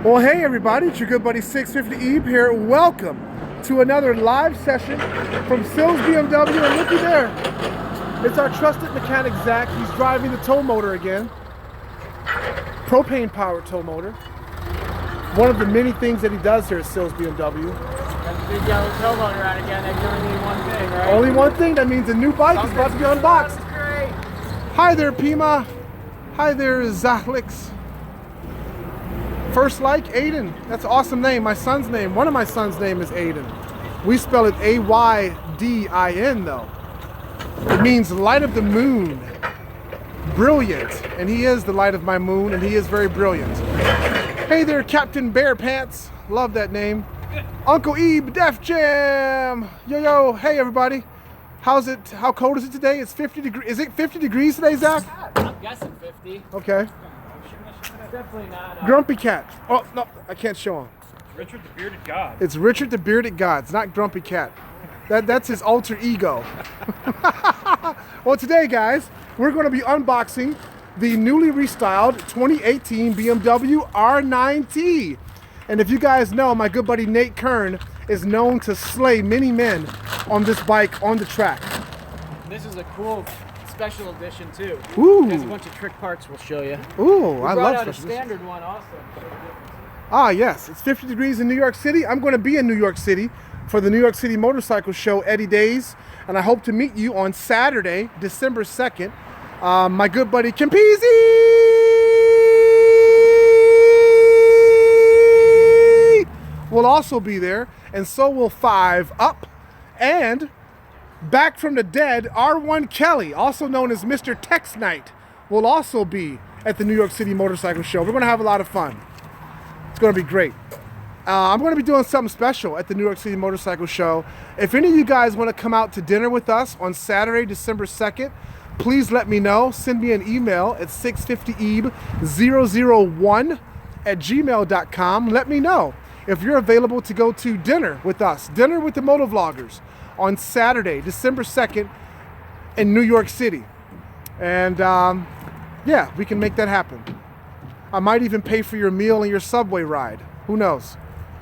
Well, hey everybody, it's your good buddy 650 Ebe here. Welcome to another live session from Sills BMW, and looky there, it's our trusted mechanic Zach. He's driving the tow motor again, propane powered tow motor. One of the many things that he does here at Sills BMW. Got the big yellow tow motor out again. They only need one thing, right? Only one thing. That means a new bike is about to be unboxed. Great. Hi there, Pima. Hi there, Zachlix. First Like, Aiden. That's an awesome name. My son's name, one of my son's name is Aiden. We spell it A-Y-D-I-N though. It means light of the moon. Brilliant. And he is the light of my moon, and he is very brilliant. Hey there, Captain Bear Pants. Love that name. Uncle Ebe, Def Jam. Yo, yo. Hey, everybody. How's it? How cold is it today? It's 50 degrees. Is it 50 degrees today, Zach? I'm guessing 50. Okay. It's definitely not. Grumpy Cat. Oh, no, I can't show him. Richard the Bearded God. It's Richard the Bearded God. It's not Grumpy Cat. That's his alter ego. Well, today, guys, we're going to be unboxing the newly restyled 2018 BMW R9T. And if you guys know, my good buddy Nate Kern is known to slay many men on this bike on the track. This is a cool special edition too. Ooh. There's a bunch of trick parts we'll show you. Ooh, I love We brought out a special standard one also. Ah, yes. It's 50 degrees in New York City. I'm going to be in New York City for the New York City Motorcycle Show, Eddie Days. And I hope to meet you on Saturday, December 2nd. My good buddy Kimpeezy will also be there. And so will 5 Up. And back from the dead, R1 Kelly, also known as Mr. Tex Knight, will also be at the New York City Motorcycle Show. We're going to have a lot of fun. It's going to be great. I'm going to be doing something special at the New York City Motorcycle Show. If any of you guys want to come out to dinner with us on Saturday, December 2nd, please let me know. Send me an email at 650ebe001@gmail.com. Let me know if you're available to go to dinner with us, dinner with the Motovloggers, on Saturday, December 2nd in New York City. And yeah, we can make that happen. I might even pay for your meal and your subway ride. Who knows?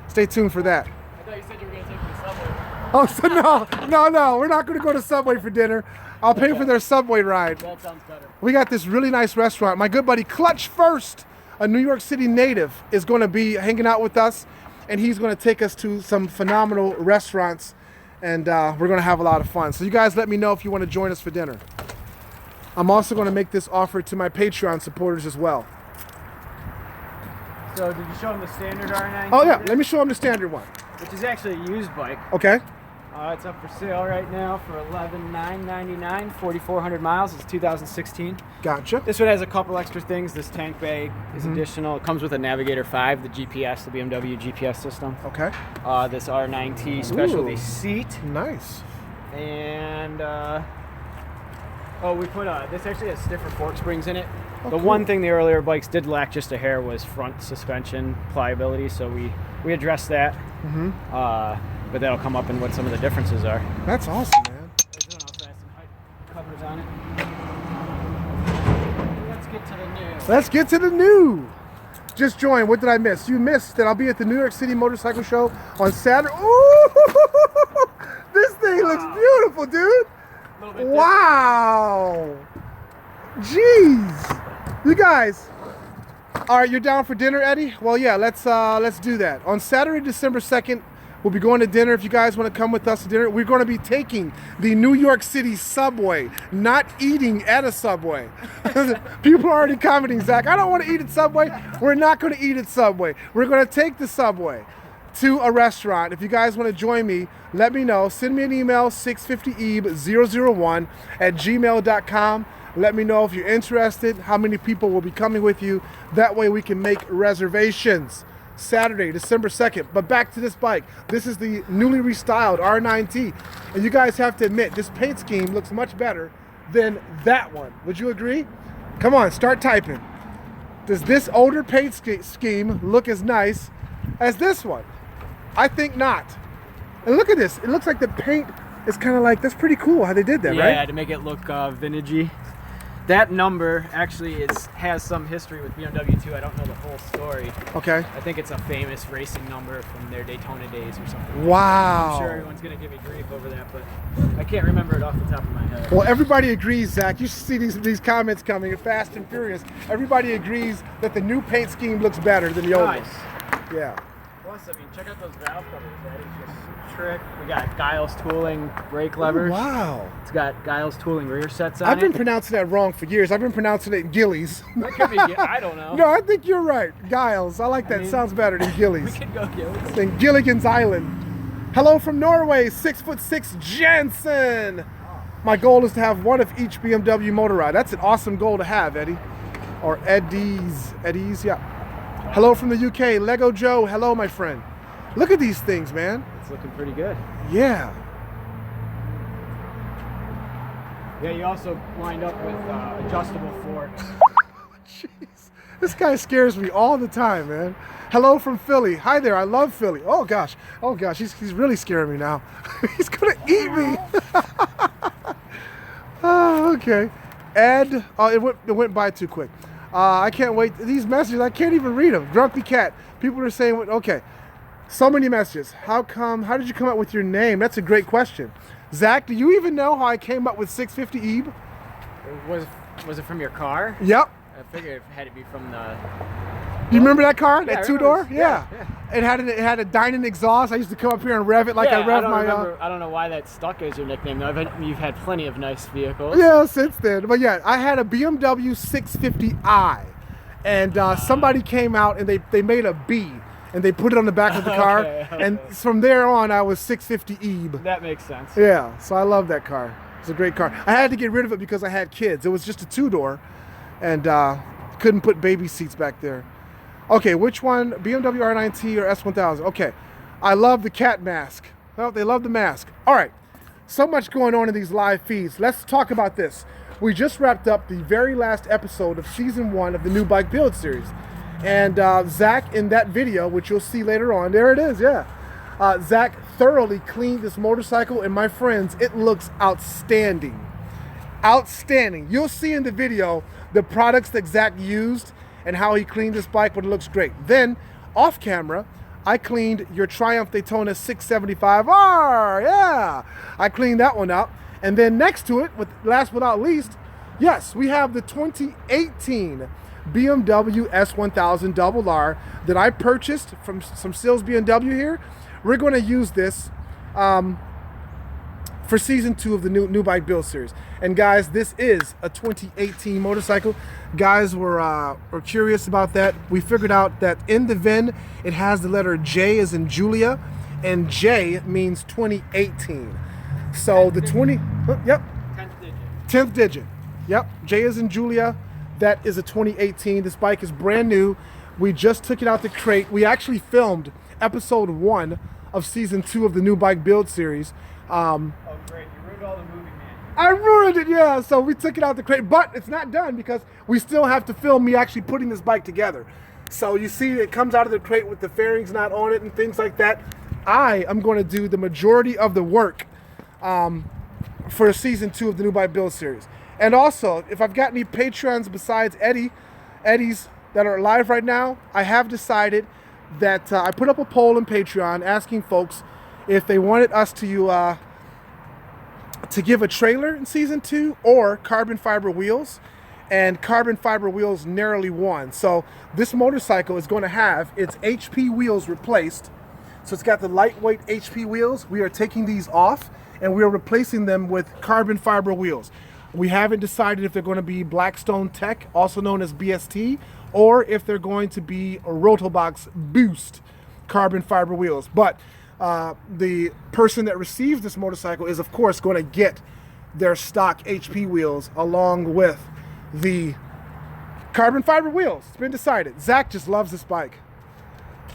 Stay tuned for that. I thought you said you were going to take me to Subway. Oh, so no, we're not going to go to Subway for dinner. I'll pay for their subway ride. That sounds better. We got this really nice restaurant. My good buddy Clutch First, a New York City native, is going to be hanging out with us, and he's going to take us to some phenomenal restaurants, and we're going to have a lot of fun. So you guys let me know if you want to join us for dinner. I'm also going to make this offer to my Patreon supporters as well. So did you show them the standard R9? Oh yeah, let me show them the standard one. Which is actually a used bike. Okay. It's up for sale right now for $11,999, 4,400 miles. It's 2016. Gotcha. This one has a couple extra things. This tank bay is additional. It comes with a Navigator 5, the GPS, the BMW GPS system. Okay. This R9T specialty Ooh. seat. Nice. And we put this actually has stiffer fork springs in it. Oh, the cool. one thing the earlier bikes did lack just a hair was front suspension pliability, so we addressed that. But that'll come up in what some of the differences are. That's awesome, man. This one also has some height covers on it. Let's get to the new. Let's get to the new. Just joined. What did I miss? You missed that I'll be at the New York City Motorcycle Show on Saturday. Ooh! This thing looks beautiful, dude. Wow. Jeez. You guys. All right, you're down for dinner, Eddie? Well, yeah, let's do that. On Saturday, December 2nd, we'll be going to dinner. If you guys want to come with us to dinner, we're going to be taking the New York City subway, not eating at a Subway. People are already commenting, Zach, I don't want to eat at Subway. We're not going to eat at Subway. We're going to take the subway to a restaurant. If you guys want to join me, let me know. Send me an email, 650ebe001@gmail.com. Let me know if you're interested, how many people will be coming with you. That way we can make reservations. Saturday, December 2nd. But back to this bike. This is the newly restyled R9T. And you guys have to admit, this paint scheme looks much better than that one. Would you agree? Come on, start typing. Does this older paint scheme look as nice as this one? I think not. And look at this. It looks like the paint is kind of like, that's pretty cool how they did that, right? Yeah, to make it look vintagey. That number actually has some history with BMW too. I don't know the whole story. Okay. I think it's a famous racing number from their Daytona days or something. Wow. I'm sure everyone's gonna give me grief over that, but I can't remember it off the top of my head. Well, everybody agrees, Zach. You see these comments coming at Fast and Furious. Everybody agrees that the new paint scheme looks better than the old one. Nice. Yeah. Plus, I mean, check out those valve covers. That is just trick. We got Giles tooling brake levers. Ooh, wow. It's got Giles tooling rear sets on I've been it. pronouncing that wrong for years. I've been pronouncing it Gillies. That could be, I don't know. No, I think you're right. Giles. I like that. I mean, Sounds better than Gillies. We could go Gillies. Than Gilligan's Island. Hello from Norway, 6'6" Jensen. My goal is to have one of each BMW motor ride. That's an awesome goal to have, Eddie. Or Eddie's, yeah. Hello from the UK, Lego Joe. Hello, my friend. Look at these things, man. It's looking pretty good. Yeah. Yeah, you also lined up with adjustable forks. Jeez. This guy scares me all the time, man. Hello from Philly. Hi there, I love Philly. Oh gosh, he's really scaring me now. He's gonna eat me. Oh, okay. Ed, oh, it went by too quick. I can't wait. These messages, I can't even read them. Grumpy Cat. People are saying, okay, so many messages. How did you come up with your name? That's a great question. Zach, do you even know how I came up with 650 EB? Was it from your car? Yep. I figured it had to be from the... You remember that car? Yeah, that two-door? Yeah. It had a Dynan exhaust. I used to come up here and rev it like I rev my... I don't know why that stuck as your nickname, though. You've had plenty of nice vehicles. Yeah, since then. But yeah, I had a BMW 650i. And somebody came out and they made a B. And they put it on the back of the car. Okay. And from there on, I was 650 EB. That makes sense. Yeah, so I love that car. It's a great car. I had to get rid of it because I had kids. It was just a two-door. And couldn't put baby seats back there. Okay, which one? BMW R9T or S1000? Okay, I love the cat mask. Well, they love the mask. All right, so much going on in these live feeds. Let's talk about this. We just wrapped up the very last episode of season 1 of the new bike build series. And Zach, in that video, which you'll see later on, there it is, yeah. Zach thoroughly cleaned this motorcycle, and my friends, it looks outstanding. Outstanding. You'll see in the video the products that Zach used and how he cleaned this bike, but it looks great. Then, off camera, I cleaned your Triumph Daytona 675R, yeah. I cleaned that one up. And then next to it, last but not least, yes, we have the 2018 BMW S1000RR that I purchased from some Sills BMW here. We're gonna use this for season 2 of the new bike build series. And guys, this is a 2018 motorcycle. Guys were curious about that. We figured out that in the VIN, it has the letter J as in Julia, and J means 2018. So the 20, yep. 10th digit. 10th digit. Yep, J as in Julia. That is a 2018. This bike is brand new. We just took it out the crate. We actually filmed episode 1 of season 2 of the new bike build series. Oh, great. You ruined all the movie, man. I ruined it, yeah. So we took it out the crate, but it's not done because we still have to film me actually putting this bike together. So you see it comes out of the crate with the fairings not on it and things like that. I am going to do the majority of the work for season 2 of the new bike build series. And also, if I've got any Patreons besides Eddie's that are live right now, I have decided that I put up a poll on Patreon asking folks if they wanted us to give a trailer in season 2 or carbon fiber wheels, and carbon fiber wheels narrowly won. So this motorcycle is going to have its HP wheels replaced. So it's got the lightweight HP wheels. We are taking these off and we are replacing them with carbon fiber wheels. We haven't decided if they're going to be Blackstone Tech, also known as BST, or if they're going to be a Rotobox Boost carbon fiber wheels. But the person that receives this motorcycle is, of course, going to get their stock HP wheels along with the carbon fiber wheels. It's been decided. Zach just loves this bike.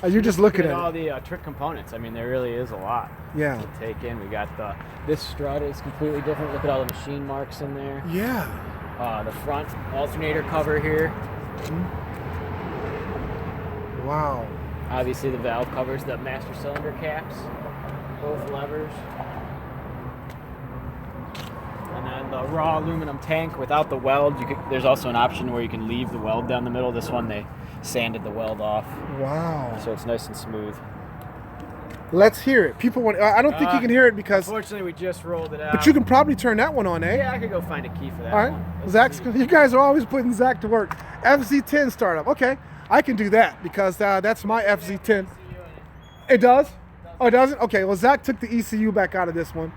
You're just looking at all the trick components. I mean, there really is a lot to take in. We got this strut is completely different. Look at all the machine marks in there. Yeah. The front alternator cover here. Wow. Obviously the valve covers, the master cylinder caps, both levers. And then then the raw aluminum tank without the weld. There's also an option where you can leave the weld down the middle. This one, they sanded the weld off. Wow. So it's nice and smooth. Let's hear it. People want. I don't think you can hear it because. Unfortunately, we just rolled it out. But you can probably turn that one on, eh? Yeah, I could go find a key for that. All right. one. Zach's. You guys are always putting Zach to work. FZ10 startup. Okay, I can do that because that's my FZ10. It does? Oh, it doesn't? Okay. Well, Zach took the ECU back out of this one.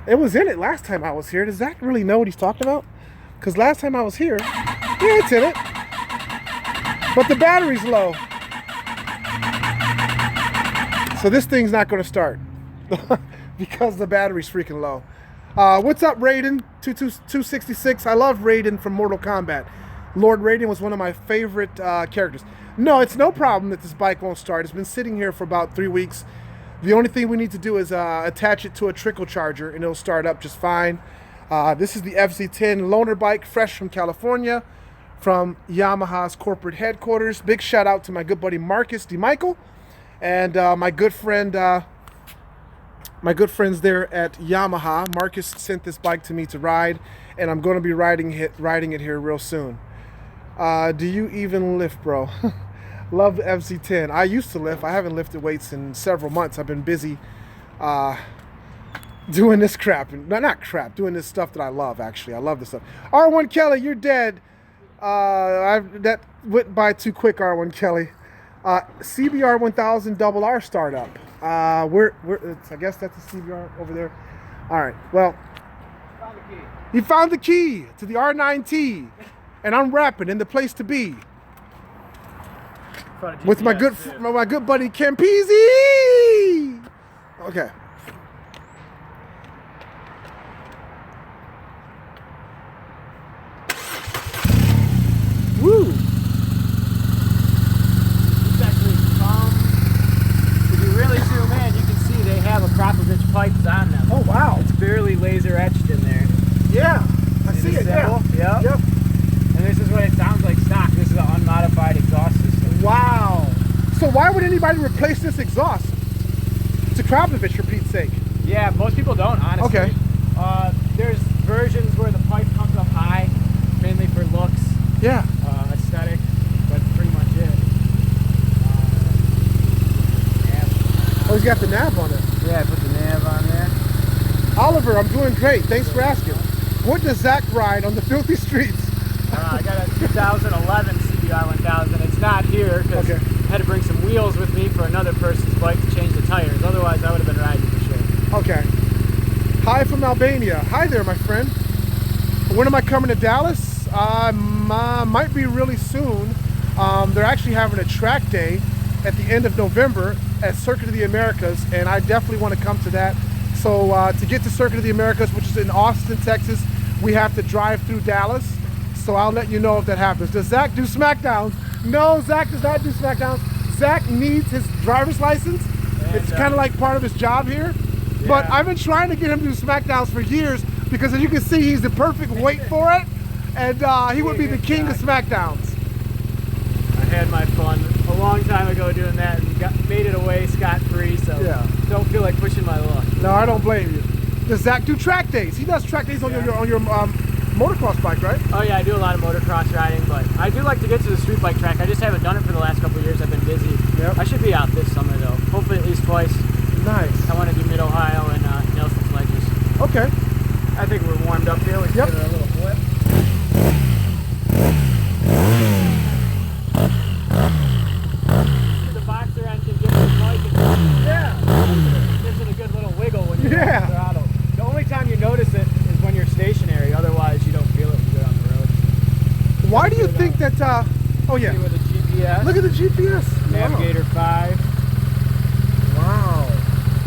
It was in it last time I was here. Does Zach really know what he's talking about? Because last time I was here, yeah, it's in it. But the battery's low. So this thing's not going to start because the battery's freaking low. What's up, Raiden? 266. I love Raiden from Mortal Kombat. Lord Raiden was one of my favorite characters. No, it's no problem that this bike won't start. It's been sitting here for about 3 weeks. The only thing we need to do is attach it to a trickle charger and it'll start up just fine. This is the FZ10 loaner bike, fresh from California, from Yamaha's corporate headquarters. Big shout out to my good buddy Marcus DeMichael and my good friends there at Yamaha. Marcus sent this bike to me to ride, and I'm going to be riding it here real soon. Do you even lift, bro? Love the FZ10. I used to lift. I haven't lifted weights in several months. I've been busy doing this crap. Not crap, doing this stuff that I love, actually. I love this stuff. R1 Kelly, you're dead. That went by too quick, R1 Kelly. CBR 1000RR startup. I guess that's the CBR over there. All right. Well, he found the key to the R9T, and I'm rapping in the place to be with my good buddy Campese. Okay. Woo. Propovich pipes on them. Oh wow! It's barely laser etched in there. Yeah, I see it. Yeah. Yep. And this is what it sounds like stock. This is an unmodified exhaust system. Wow. So why would anybody replace this exhaust? It's a Krapovich, for Pete's sake. Yeah, most people don't, honestly. Okay. There's versions where the pipe comes up high, mainly for looks. Yeah. Aesthetic. That's pretty much it. Oh, he's got the nav on it. Yeah, I put the nav on there. Oliver, I'm doing great. Thanks for asking. What does Zach ride on the filthy streets? I got a 2011 CBR 1000. It's not here because I had to bring some wheels with me for another person's bike to change the tires. Otherwise, I would have been riding for sure. Okay. Hi from Albania. Hi there, my friend. When am I coming to Dallas? Might be really soon. They're actually having a track day at the end of November at Circuit of the Americas, and I definitely want to come to that. So to get to Circuit of the Americas, which is in Austin, Texas, we have to drive through Dallas. So I'll let you know if that happens. Does Zach do SmackDowns? No, Zach does not do SmackDowns. Zach needs his driver's license. And it's kind of like part of his job here. Yeah. But I've been trying to get him to do SmackDowns for years because, as you can see, he's the perfect weight for it. And he would be the king of SmackDowns. I had my fun a long time ago doing that and made it away scot-free, so don't feel like pushing my luck. No, I don't blame you. Does Zach do track days? He does track days on your motocross bike, right? Oh yeah, I do a lot of motocross riding, but I do like to get to the street bike track. I just haven't done it for the last couple of years. I've been busy. Yep. I should be out this summer though. Hopefully at least twice. Nice. I want to do Mid-Ohio and Nelson's Ledges. Okay. I think we're warmed up here. We can give it a little flip. The boxer engine gives it a bike. Gives it a good little wiggle when you're on the throttle. The only time you notice it is when you're stationary. Otherwise, you don't feel it when you're on the road. Why do you think that? Oh yeah. With a GPS. Look at the GPS. Navigator 5. Wow.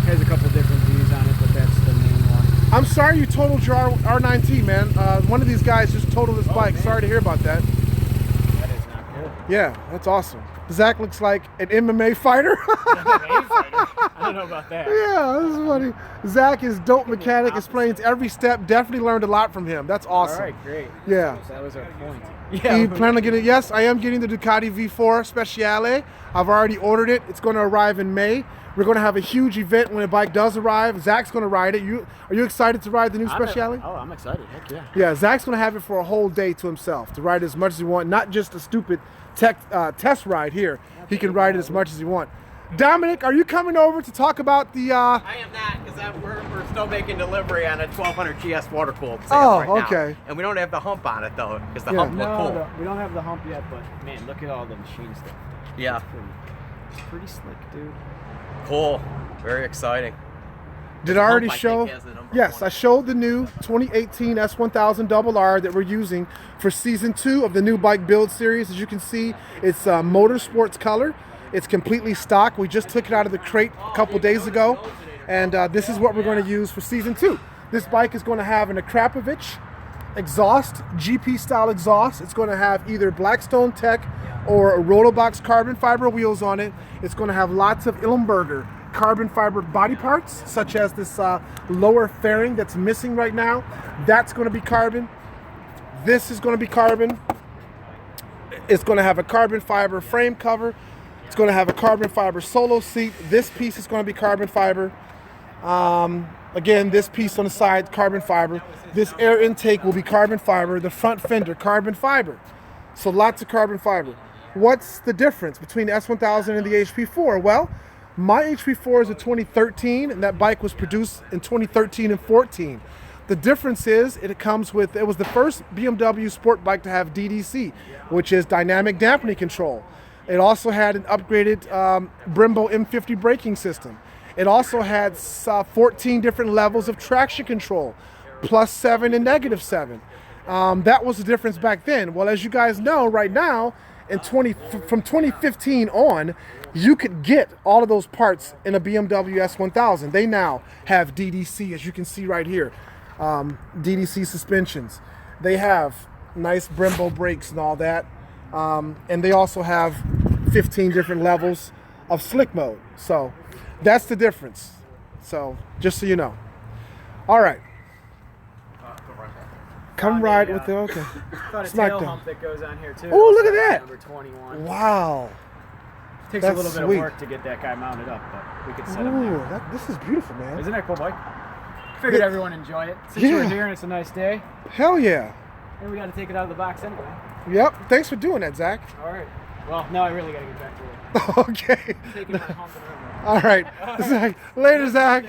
There's a couple different views on it, but that's the main one. I'm sorry you totaled your R9T, man. One of these guys just totaled his bike. Man. Sorry to hear about that. That is not good. Yeah, that's awesome. Zach looks like an MMA fighter. MMA fighter. I don't know about that. Yeah, this is funny. Zach is dope mechanic, explains every step. Definitely learned a lot from him. That's awesome. All right, great. Yeah. So that was our point. You plan on getting it? Yes, I am getting the Ducati V4 Speciale. I've already ordered it. It's going to arrive in May. We're going to have a huge event when the bike does arrive. Zach's going to ride it. Are you excited to ride the new Speciale? I'm excited. Heck yeah. Yeah, Zach's going to have it for a whole day to himself, to ride as much as he wants. Not just a stupid test ride here. He can ride it as much as he wants. Dominic, are you coming over to talk about the... I am not, because we're still making delivery on a 1200 GS water cooled. Oh, right okay. Now. And we don't have the hump on it though, because the hump look cool. No, we don't have the hump yet, but man, look at all the machine stuff. Yeah. It's pretty slick, dude. Cool. Very exciting. Did I already show? Yes, I showed the new 2018 S1000RR that we're using for season 2 of the new bike build series. As you can see, it's motorsports color. It's completely stock. We just took it out of the crate a couple days ago, and this is what we're going to use for season 2. This bike is going to have an Akrapovic exhaust, GP style exhaust. It's going to have either Blackstone Tech or Rotobox carbon fiber wheels on it. It's going to have lots of Ilmberger carbon fiber body parts, such as this lower fairing that's missing right now. That's going to be carbon. This is going to be carbon. It's going to have a carbon fiber frame cover. It's going to have a carbon fiber solo seat. This piece is going to be carbon fiber. Again, this piece on the side, carbon fiber. This air intake will be carbon fiber. The front fender, carbon fiber. So lots of carbon fiber. What's the difference between the S1000 and the HP4? Well, my HP4 is a 2013, and that bike was produced in 2013 and 14. The difference is it was the first BMW sport bike to have DDC, which is dynamic dampening control. It also had an upgraded Brembo M50 braking system. It also had 14 different levels of traction control, +7 and -7. That was the difference back then. Well, as you guys know, right now, from 2015 on, you could get all of those parts in a BMW S1000. They now have DDC, as you can see right here, DDC suspensions. They have nice Brembo brakes and all that. And they also have 15 different levels of slick mode. So that's the difference. So just so you know. All right. Come ride with the, okay. Got a tail hump that goes on here too. Oh, look at that. Number 21. Wow. Takes a little bit of work to get that guy mounted up, but we could set him there. This is beautiful, man. Isn't that a cool bike? Figured everyone enjoy it. Since we're here and it's a nice day. Hell yeah. And we got to take it out of the box anyway. Yep. Thanks for doing that, Zach. All right. Well, now I really got to get back to it. Okay. Taking my hump and all right. Zach. Later, Zach.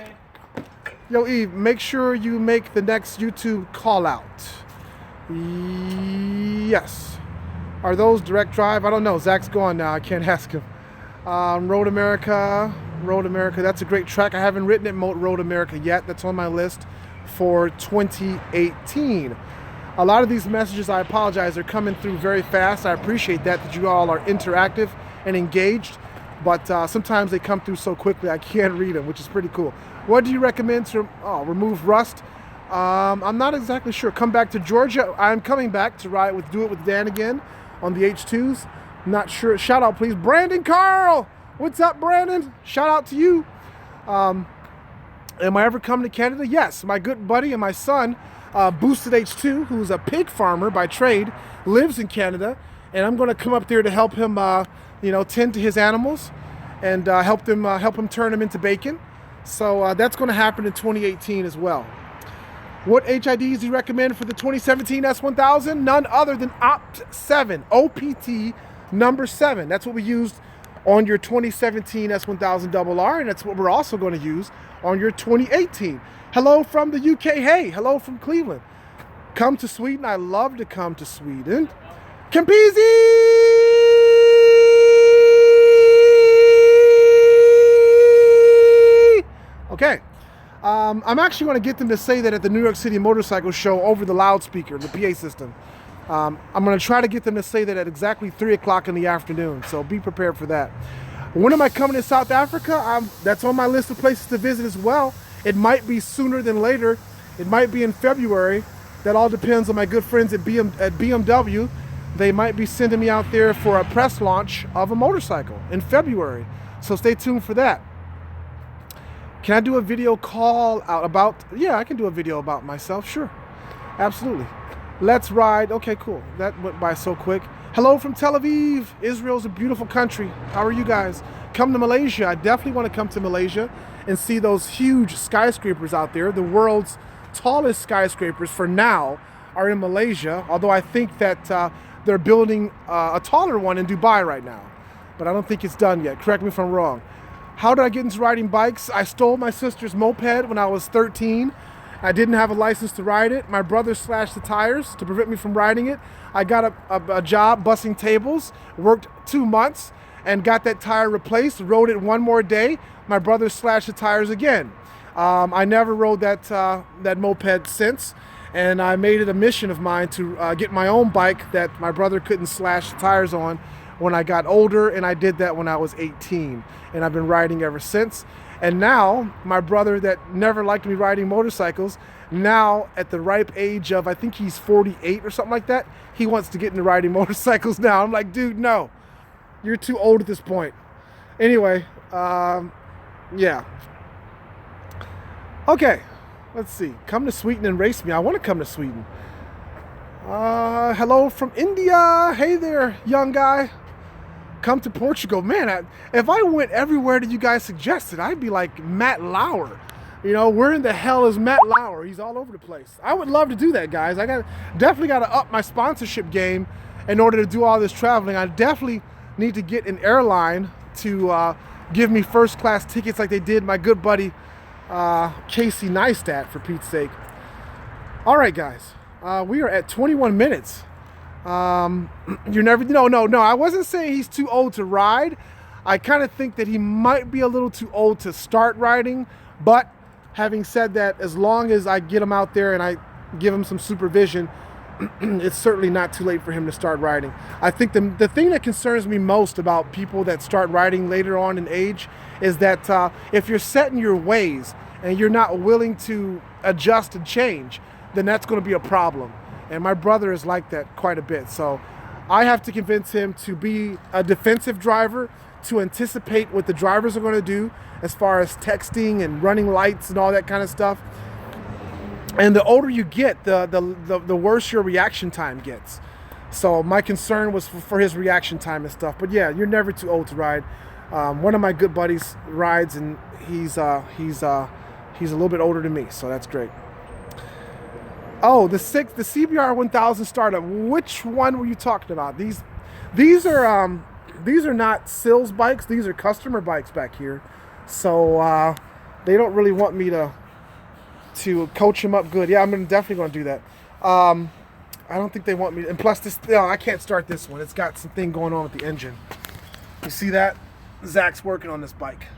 Yo, Eve, make sure you make the next YouTube call out. Yes. Are those direct drive? I don't know. Zach's gone now. I can't ask him. Road America. That's a great track. I haven't ridden it Road America yet. That's on my list for 2018. A lot of these messages, I apologize, are coming through very fast. I appreciate that you all are interactive and engaged, but sometimes they come through so quickly I can't read them, which is pretty cool. What do you recommend to remove rust? I'm not exactly sure. Come back to Georgia. I'm coming back to do it with Dan again on the H2s. Not sure. Shout out, please. Brandon Carl. What's up, Brandon? Shout out to you. Am I ever coming to Canada? Yes. My good buddy and my son, Boosted H2, who's a pig farmer by trade, lives in Canada, and I'm going to come up there to help him, tend to his animals and help him turn them into bacon. So that's going to happen in 2018 as well. What HIDs do you recommend for the 2017 S1000? None other than OPT7, OPT number 7. That's what we used on your 2017 S1000RR, and that's what we're also going to use on your 2018. Hello from the UK. Hey, hello from Cleveland. Come to Sweden. I love to come to Sweden. Campisi! Okay. I'm actually going to get them to say that at the New York City Motorcycle Show over the loudspeaker, the PA system. I'm going to try to get them to say that at exactly 3 o'clock in the afternoon, so be prepared for that. When am I coming to South Africa? That's on my list of places to visit as well. It might be sooner than later. It might be in February. That all depends on my good friends at BMW. They might be sending me out there for a press launch of a motorcycle in February, so stay tuned for that. Can I do a video call out about, yeah, I can do a video about myself, sure. Absolutely. Let's ride. Okay, cool. That went by so quick. Hello from Tel Aviv. Israel's a beautiful country. How are you guys? Come to Malaysia. I definitely want to come to Malaysia and see those huge skyscrapers out there. The world's tallest skyscrapers for now are in Malaysia, although I think that they're building a taller one in Dubai right now, but I don't think it's done yet. Correct me if I'm wrong. How did I get into riding bikes? I stole my sister's moped when I was 13. I didn't have a license to ride it. My brother slashed the tires to prevent me from riding it. I got a job bussing tables, worked 2 months, and got that tire replaced, rode it one more day. My brother slashed the tires again. I never rode that moped since, and I made it a mission of mine to get my own bike that my brother couldn't slash the tires on when I got older, and I did that when I was 18, and I've been riding ever since. And now my brother that never liked me riding motorcycles, now at the ripe age of, I think he's 48 or something like that, he wants to get into riding motorcycles now. I'm like, dude, no, you're too old at this point. Anyway, yeah. Okay, let's see. Come to Sweden and race me. I want to come to Sweden. Hello from India. Hey there, young guy. Come to Portugal. Man, if I went everywhere that you guys suggested, I'd be like Matt Lauer. You know, where in the hell is Matt Lauer? He's all over the place. I would love to do that, guys. I definitely got to up my sponsorship game in order to do all this traveling. I definitely need to get an airline to give me first class tickets like they did my good buddy Casey Neistat, for Pete's sake. All right, guys. We are at 21 minutes. You're never, no, I wasn't saying he's too old to ride. I kind of think that he might be a little too old to start riding, but having said that, as long as I get him out there and I give him some supervision, it's certainly not too late for him to start riding. I think the thing that concerns me most about people that start riding later on in age is that if you're set in your ways and you're not willing to adjust and change, then that's going to be a problem. And my brother is like that quite a bit. So I have to convince him to be a defensive driver, to anticipate what the drivers are going to do as far as texting and running lights and all that kind of stuff. And the older you get, the worse your reaction time gets. So my concern was for his reaction time and stuff. But yeah, you're never too old to ride. One of my good buddies rides, and he's a little bit older than me, so that's great. Oh, the CBR 1000 startup. Which one were you talking about? These are not sales bikes. These are customer bikes back here. So they don't really want me to coach them up good. Yeah, I'm definitely going to do that. I don't think they want me. And plus, I can't start this one. It's got something going on with the engine. You see that? Zach's working on this bike.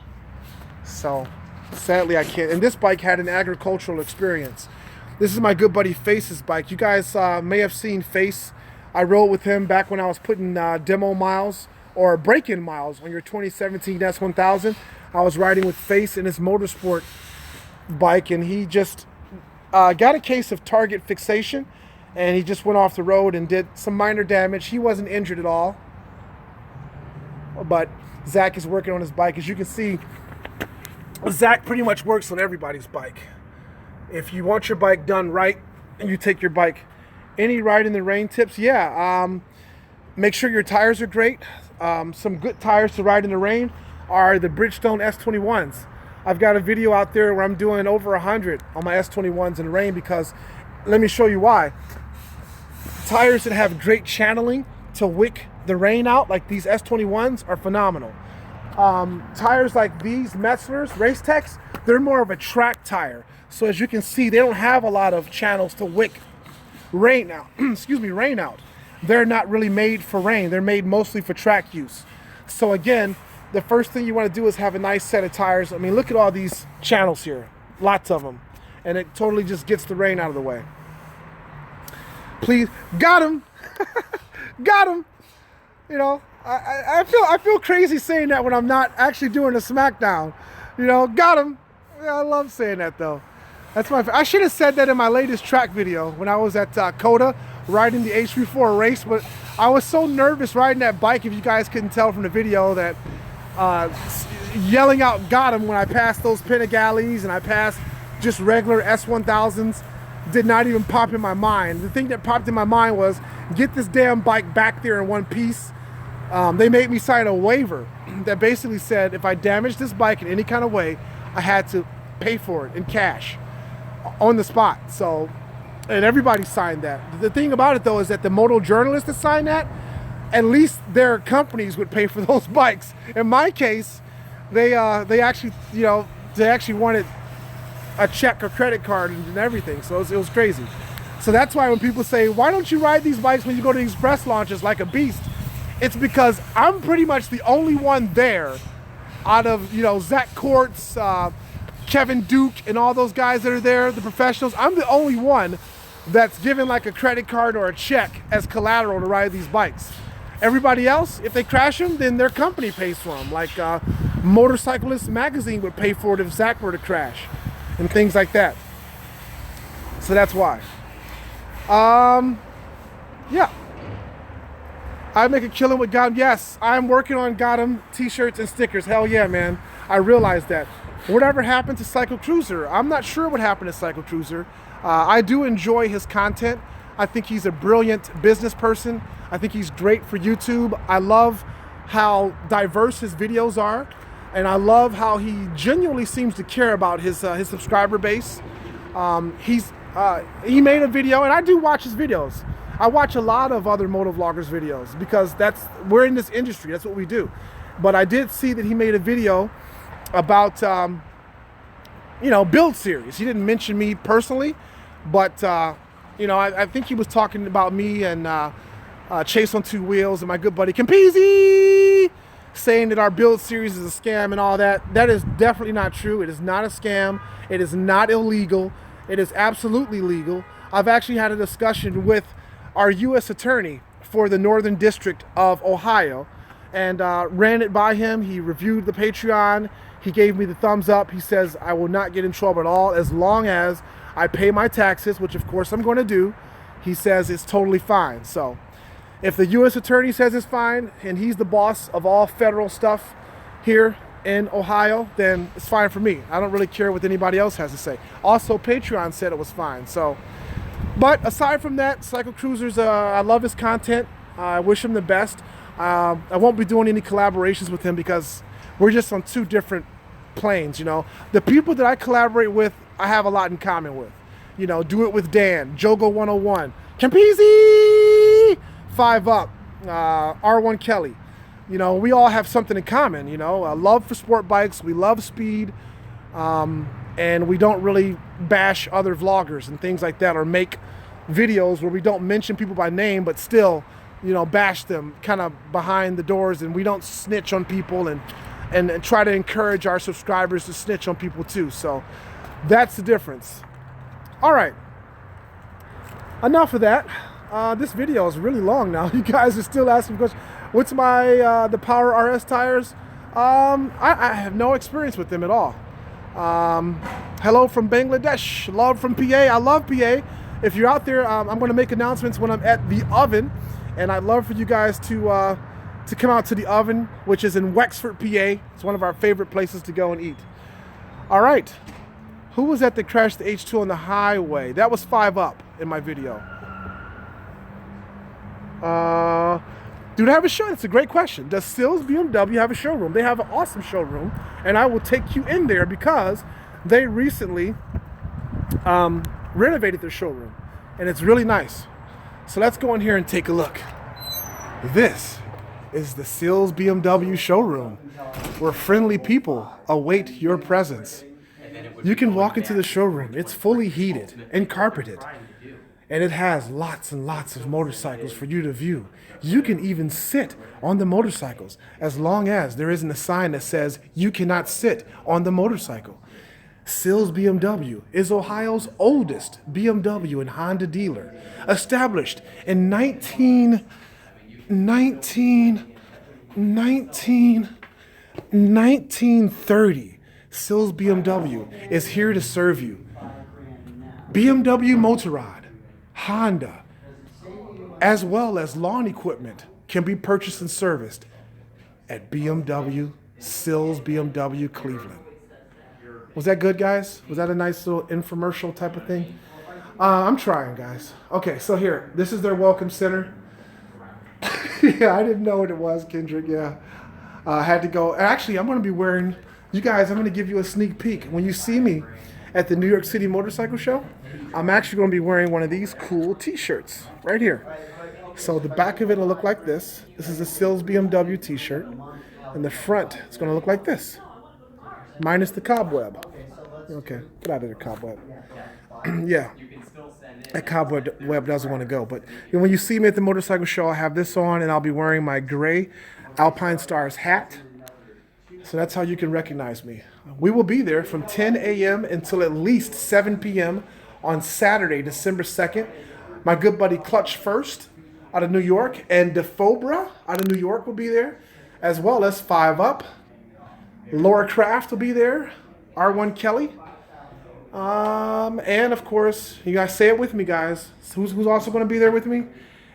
So sadly, I can't. And this bike had an agricultural experience. This is my good buddy Face's bike. You guys may have seen Face. I rode with him back when I was putting demo miles or break-in miles on your 2017 S1000. I was riding with Face in his motorsport bike, and he just got a case of target fixation, and he just went off the road and did some minor damage. He wasn't injured at all, but Zach is working on his bike. As you can see, Zach pretty much works on everybody's bike. If you want your bike done right, and you take your bike, any ride in the rain tips, yeah. Make sure your tires are great. Some good tires to ride in the rain are the Bridgestone S21s. I've got a video out there where I'm doing over 100 on my S21s in the rain because, let me show you why. Tires that have great channeling to wick the rain out, like these S21s, are phenomenal. Tires like these Metzler's Race Techs, they're more of a track tire. So as you can see, they don't have a lot of channels to wick rain out. Rain out. They're not really made for rain. They're made mostly for track use. So again, the first thing you want to do is have a nice set of tires. I mean, look at all these channels here. Lots of them. And it totally just gets the rain out of the way. Please, got him. Got him. You know, I feel crazy saying that when I'm not actually doing a smackdown. You know, got him. Yeah, I love saying that though. I should have said that in my latest track video when I was at Coda riding the HP4 race, but I was so nervous riding that bike, if you guys couldn't tell from the video, that yelling out "got him" when I passed those Panigales and I passed just regular S1000s did not even pop in my mind. The thing that popped in my mind was get this damn bike back there in one piece. They made me sign a waiver that basically said if I damaged this bike in any kind of way, I had to pay for it in cash on the spot. So, and everybody signed that. The thing about it though is that the moto journalists that signed that, at least their companies would pay for those bikes. In my case, they actually, you know, they actually wanted a check or credit card and everything. So it was crazy. So that's why when people say, why don't you ride these bikes when you go to these press launches like a beast? It's because I'm pretty much the only one there out of, you know, Zach Courts, Kevin Duke, and all those guys that are there, the professionals. I'm the only one that's given like a credit card or a check as collateral to ride these bikes. Everybody else, if they crash them, then their company pays for them. Like Motorcyclist Magazine would pay for it if Zach were to crash and things like that. So that's why. Yeah. I make a killing with Got 'em. Yes, I'm working on Got 'em t-shirts and stickers. Hell yeah, man. I realized that. Whatever happened to Cycle Cruiser? I'm not sure what happened to Cycle Cruiser. I do enjoy his content. I think he's a brilliant business person. I think he's great for YouTube. I love how diverse his videos are. And I love how he genuinely seems to care about his subscriber base. He made a video, and I do watch his videos. I watch a lot of other motovloggers videos because we're in this industry. That's what we do. But I did see that he made a video about, you know, build series. He didn't mention me personally, but, you know, I think he was talking about me and Chase on Two Wheels and my good buddy Campese, saying that our build series is a scam and all that. That is definitely not true. It is not a scam. It is not illegal. It is absolutely legal. I've actually had a discussion with our U.S. attorney for the Northern District of Ohio and ran it by him. He reviewed the Patreon. He gave me the thumbs up. He says I will not get in trouble at all as long as I pay my taxes, which of course I'm going to do. He says it's totally fine. So if the U.S. attorney says it's fine and he's the boss of all federal stuff here in Ohio, then it's fine for me. I don't really care what anybody else has to say. Also, Patreon said it was fine. So, but aside from that, Cycle Cruiser's, I love his content. I wish him the best. I won't be doing any collaborations with him because we're just on two different planes, you know. The people that I collaborate with, I have a lot in common with. You know, Do It With Dan, Jogo 101, Campese, 5 Up, R1 Kelly. You know, we all have something in common, you know, a love for sport bikes, we love speed, and we don't really bash other vloggers and things like that or make videos where we don't mention people by name but still, you know, bash them kind of behind the doors, and we don't snitch on people and try to encourage our subscribers to snitch on people too. So that's the difference. All right, enough of that. This video is really long now. You guys are still asking questions. What's my the Power RS tires? I have no experience with them at all. Hello from Bangladesh. Love from PA. I love PA. If you're out there, I'm going to make announcements when I'm at the Oven, and I'd love for you guys to come out to the Oven, which is in Wexford, PA. It's one of our favorite places to go and eat. All right. Who was that crashed the H2 on the highway? That was 5 Up in my video. Do they have a show? It's a great question. Does Sills BMW have a showroom? They have an awesome showroom, and I will take you in there because they recently renovated their showroom, and it's really nice. So let's go in here and take a look. This is the Sills BMW showroom, where friendly people await your presence. You can walk into the showroom. It's fully heated and carpeted, and it has lots and lots of motorcycles for you to view. You can even sit on the motorcycles as long as there isn't a sign that says you cannot sit on the motorcycle. Sills BMW is Ohio's oldest BMW and Honda dealer, established in 1930. Sills BMW is here to serve you. BMW Motorrad, Honda, as well as lawn equipment can be purchased and serviced at BMW Sills BMW Cleveland. Was that good, guys? Was that a nice little infomercial type of thing? I'm trying, guys. Okay, so here, this is their welcome center. Yeah, I didn't know what it was, Kendrick. Yeah, I had to go. Actually, I'm going to be wearing. You guys, I'm going to give you a sneak peek. When you see me at the New York City Motorcycle Show, I'm actually going to be wearing one of these cool T-shirts right here. So the back of it will look like this. This is a Sills BMW T-shirt, and the front is going to look like this, minus the cobweb. Okay, get out of there, cobweb. Yeah, that cobweb doesn't want to go. But when you see me at the motorcycle show, I have this on, and I'll be wearing my gray Alpine Stars hat. So that's how you can recognize me. We will be there from 10 a.m. until at least 7 p.m. on Saturday, December 2nd. My good buddy Clutch First out of New York and DeFobra out of New York will be there, as well as 5 Up. Laura Kraft will be there. R1 Kelly. And of course, you guys say it with me, guys. Who's also going to be there with me?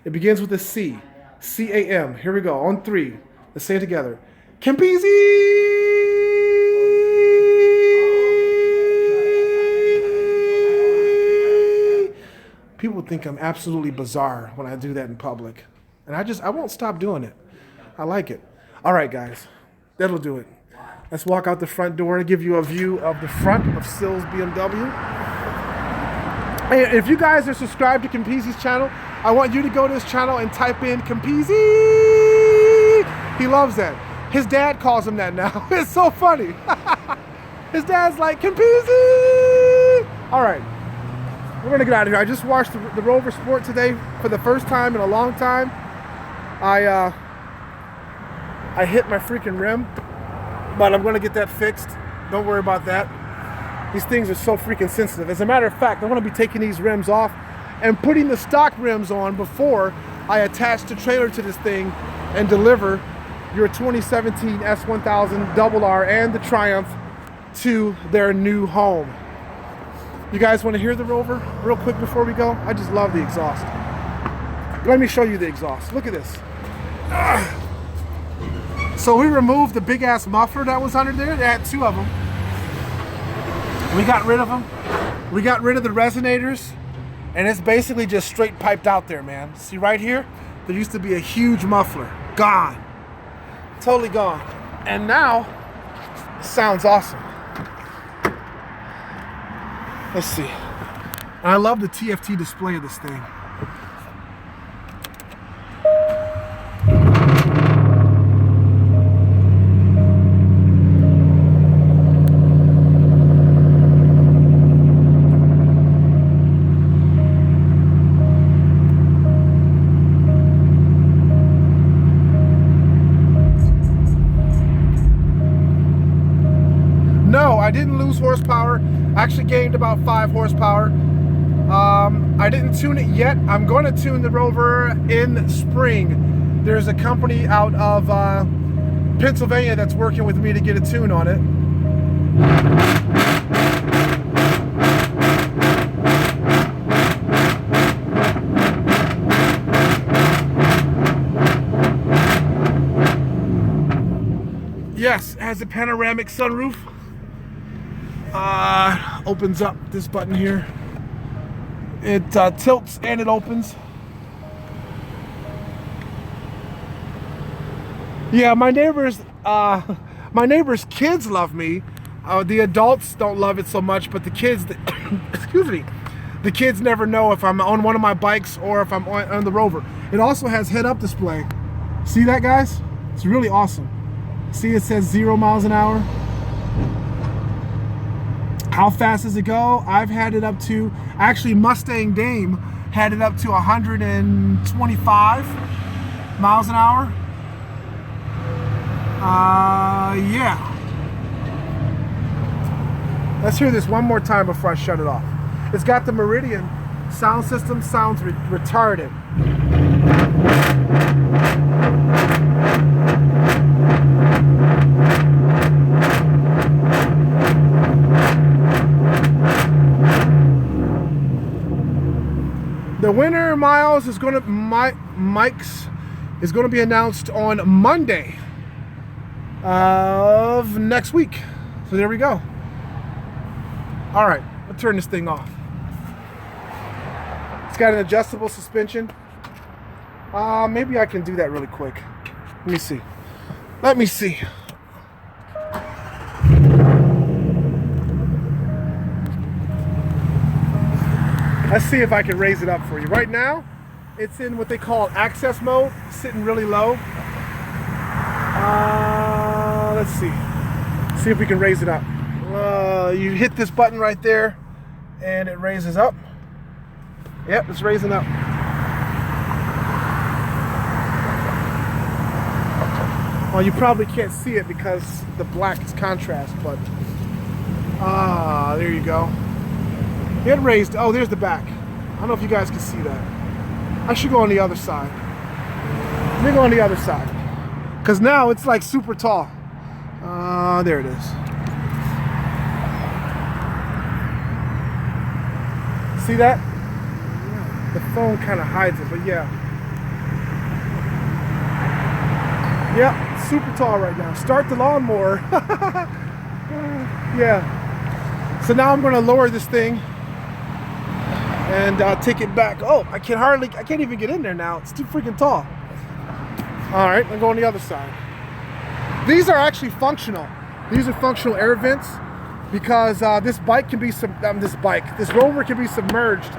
It begins with a C. C-A-M. Here we go. On 3. Let's say it together. Campisi! People think I'm absolutely bizarre when I do that in public. And I won't stop doing it. I like it. All right, guys. That'll do it. Let's walk out the front door and give you a view of the front of Sills BMW. And if you guys are subscribed to Campisi's channel, I want you to go to his channel and type in Campisi. He loves that. His dad calls him that now. It's so funny. His dad's like, Campisi! All right. We're going to get out of here. I just washed the Rover Sport today for the first time in a long time. I hit my freaking rim, but I'm going to get that fixed. Don't worry about that. These things are so freaking sensitive. As a matter of fact, I'm going to be taking these rims off and putting the stock rims on before I attach the trailer to this thing and deliver your 2017 S1000RR and the Triumph to their new home. You guys want to hear the Rover real quick before we go? I just love the exhaust. Let me show you the exhaust. Look at this. So we removed the big ass muffler that was under there. They had 2 of them. We got rid of them. We got rid of the resonators, and it's basically just straight piped out there, man. See right here? There used to be a huge muffler. Gone. Totally gone. And now, it sounds awesome. Let's see. And I love the TFT display of this thing. No, I didn't lose horsepower. I actually gained about 5 horsepower. I didn't tune it yet. I'm going to tune the Rover in spring. There's a company out of Pennsylvania that's working with me to get a tune on it. Yes, it has a panoramic sunroof. Opens up this button here. It tilts and it opens. Yeah, my neighbors' kids love me. The adults don't love it so much, but the kids, excuse me, the kids never know if I'm on one of my bikes or if I'm on the Rover. It also has head-up display. See that, guys? It's really awesome. See, it says 0 miles an hour. How fast does it go? I've had it up to, actually Mustang Dame had it up to 125 miles an hour. Yeah. Let's hear this one more time before I shut it off. It's got the Meridian sound system, sounds retarded. The winner miles is Mike's is going to be announced on Monday. of next week. So there we go. All right, let's turn this thing off. It's got an adjustable suspension. Maybe I can do that really quick. Let me see. Let me see. Let's see if I can raise it up for you. Right now, it's in what they call access mode, sitting really low. Let's see. See if we can raise it up. You hit this button right there, and it raises up. Yep, it's raising up. Well, you probably can't see it because the black is contrast, but there you go. It raised. Oh, there's the back. I don't know if you guys can see that. I should go on the other side. Let me go on the other side, because now it's like super tall. There it is. See that? The phone kind of hides it, but yeah. Yeah, super tall right now. Start the lawnmower. Yeah. So now I'm going to lower this thing and take it back. Oh, I can't even get in there now. It's too freaking tall. All right, I'm going the other side. These are actually functional. These are functional air vents because this bike can be this Rover can be submerged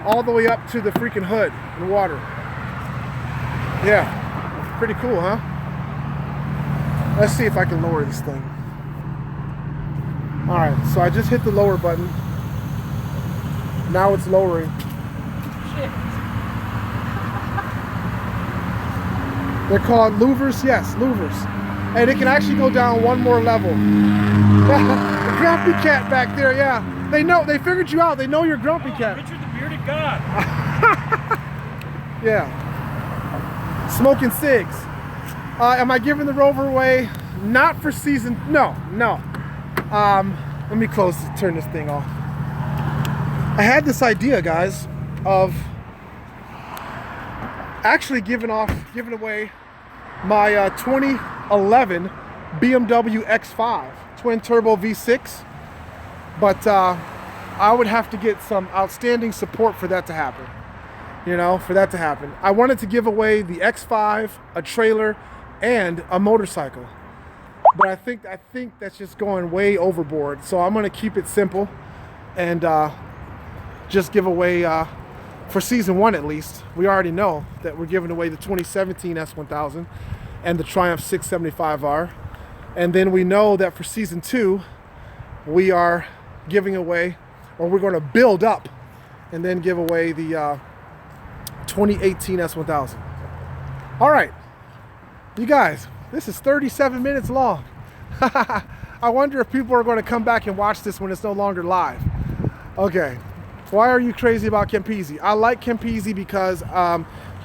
all the way up to the freaking hood in water. Yeah, pretty cool, huh? Let's see if I can lower this thing. All right, so I just hit the lower button. Now it's lowering. Shit. They're called louvers, yes, louvers. And it can actually go down one more level. The grumpy cat back there, yeah. They figured you out. They know you're grumpy cat. Richard the Bearded God. Yeah. Smoking cigs. Am I giving the Rover away? Not for season, no. Let me turn this thing off. I had this idea, guys, of actually giving away my 2011 BMW X5 twin turbo V6, but I would have to get some outstanding support for that to happen. I wanted to give away the X5, a trailer, and a motorcycle, but I think that's just going way overboard. So I'm going to keep it simple and just give away for season 1 at least. We already know that we're giving away the 2017 S1000 and the Triumph 675R, and then we know that for season 2 we are giving away, or we're going to build up and then give away the 2018 S1000. All right, you guys, this is 37 minutes long. I wonder if people are going to come back and watch this when it's no longer live. Okay, why are you crazy about Campisi? I like Campisi because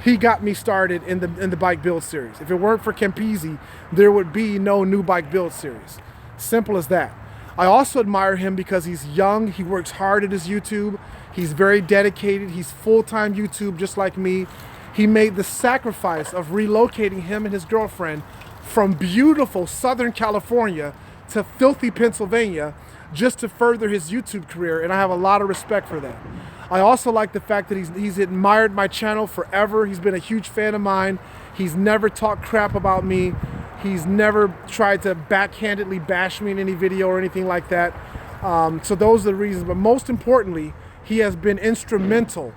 he got me started in the bike build series. If it weren't for Campisi, there would be no new bike build series. Simple as that. I also admire him because he's young, he works hard at his YouTube, he's very dedicated, he's full-time YouTube just like me. He made the sacrifice of relocating him and his girlfriend from beautiful Southern California to filthy Pennsylvania just to further his YouTube career, and I have a lot of respect for that. I also like the fact that he's admired my channel forever. He's been a huge fan of mine. He's never talked crap about me. He's never tried to backhandedly bash me in any video or anything like that. So those are the reasons, but most importantly, he has been instrumental,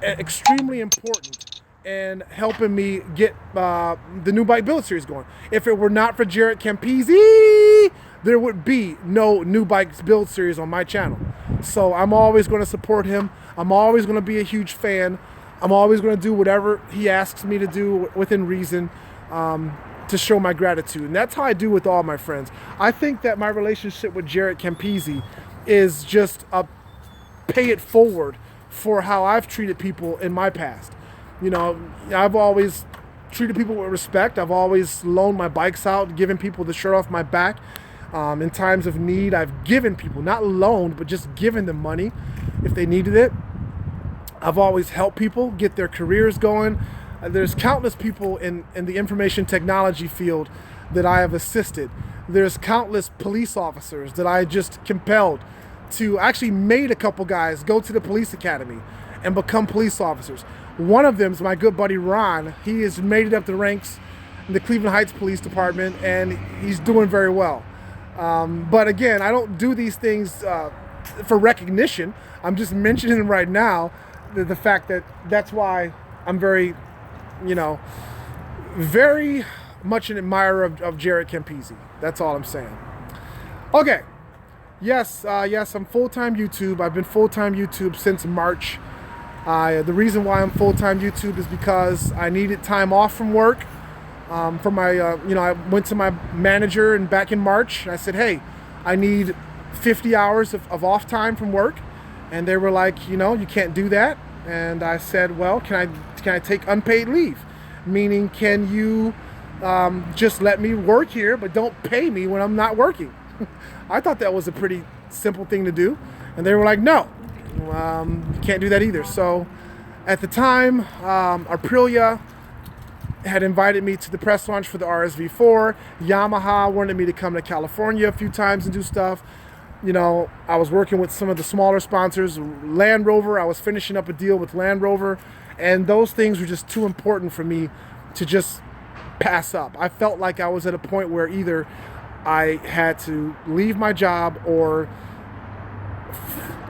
extremely important, and helping me get the new bike build series going. If it were not for Jarrett Campisi, there would be no new bikes build series on my channel. So I'm always going to support him. I'm always going to be a huge fan. I'm always going to do whatever he asks me to do within reason to show my gratitude. And that's how I do with all my friends. I think that my relationship with Jarrett Campisi is just a pay it forward for how I've treated people in my past. You know, I've always treated people with respect. I've always loaned my bikes out, given people the shirt off my back. In times of need, I've given people, not loaned, but just given them money if they needed it. I've always helped people get their careers going. There's countless people in the information technology field that I have assisted. There's countless police officers that I just compelled to, actually made a couple guys go to the police academy and become police officers. One of them is my good buddy Ron. He has made it up the ranks in the Cleveland Heights Police Department, and he's doing very well. But again, I don't do these things for recognition. I'm just mentioning them right now, the fact that that's why I'm very, you know, very much an admirer of Jared Campisi. That's all I'm saying. Okay. Yes, I'm full-time YouTube. I've been full-time YouTube since March. The reason why I'm full-time YouTube is because I needed time off from work. For my, I went to my manager and back in March. I said, hey, I need 50 hours of off time from work. And they were like, you can't do that. And I said, well, can I take unpaid leave? Meaning, can you just let me work here, but don't pay me when I'm not working? I thought that was a pretty simple thing to do. And they were like, no, you can't do that either. So at the time, Aprilia had invited me to the press launch for the RSV4. Yamaha wanted me to come to California a few times and do stuff. I was working with some of the smaller sponsors. Land Rover, I was finishing up a deal with Land Rover. And those things were just too important for me to just pass up. I felt like I was at a point where either I had to leave my job or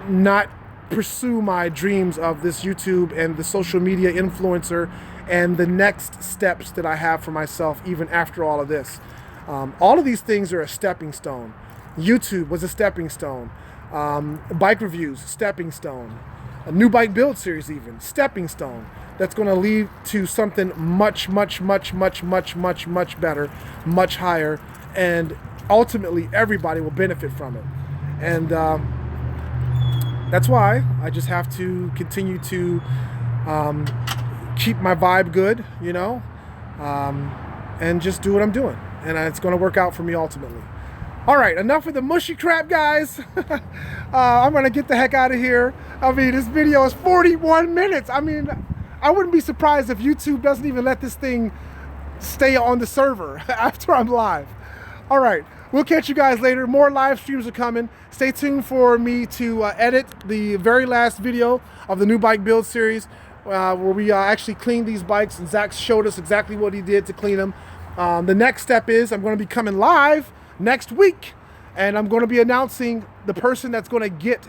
not pursue my dreams of this YouTube and the social media influencer and the next steps that I have for myself even after all of this. All of these things are a stepping stone. YouTube was a stepping stone. Bike reviews, stepping stone. A new bike build series even, stepping stone. That's going to lead to something much, much, much, much, much, much, much better, much higher, and ultimately everybody will benefit from it. And that's why I just have to continue to keep my vibe good, and just do what I'm doing. And it's going to work out for me ultimately. All right, enough of the mushy crap, guys. I'm going to get the heck out of here. I mean, this video is 41 minutes. I mean, I wouldn't be surprised if YouTube doesn't even let this thing stay on the server after I'm live. All right, we'll catch you guys later. More live streams are coming. Stay tuned for me to edit the very last video of the new bike build series, where we actually cleaned these bikes, and Zach showed us exactly what he did to clean them. The next step is I'm going to be coming live next week, and I'm going to be announcing the person that's going to get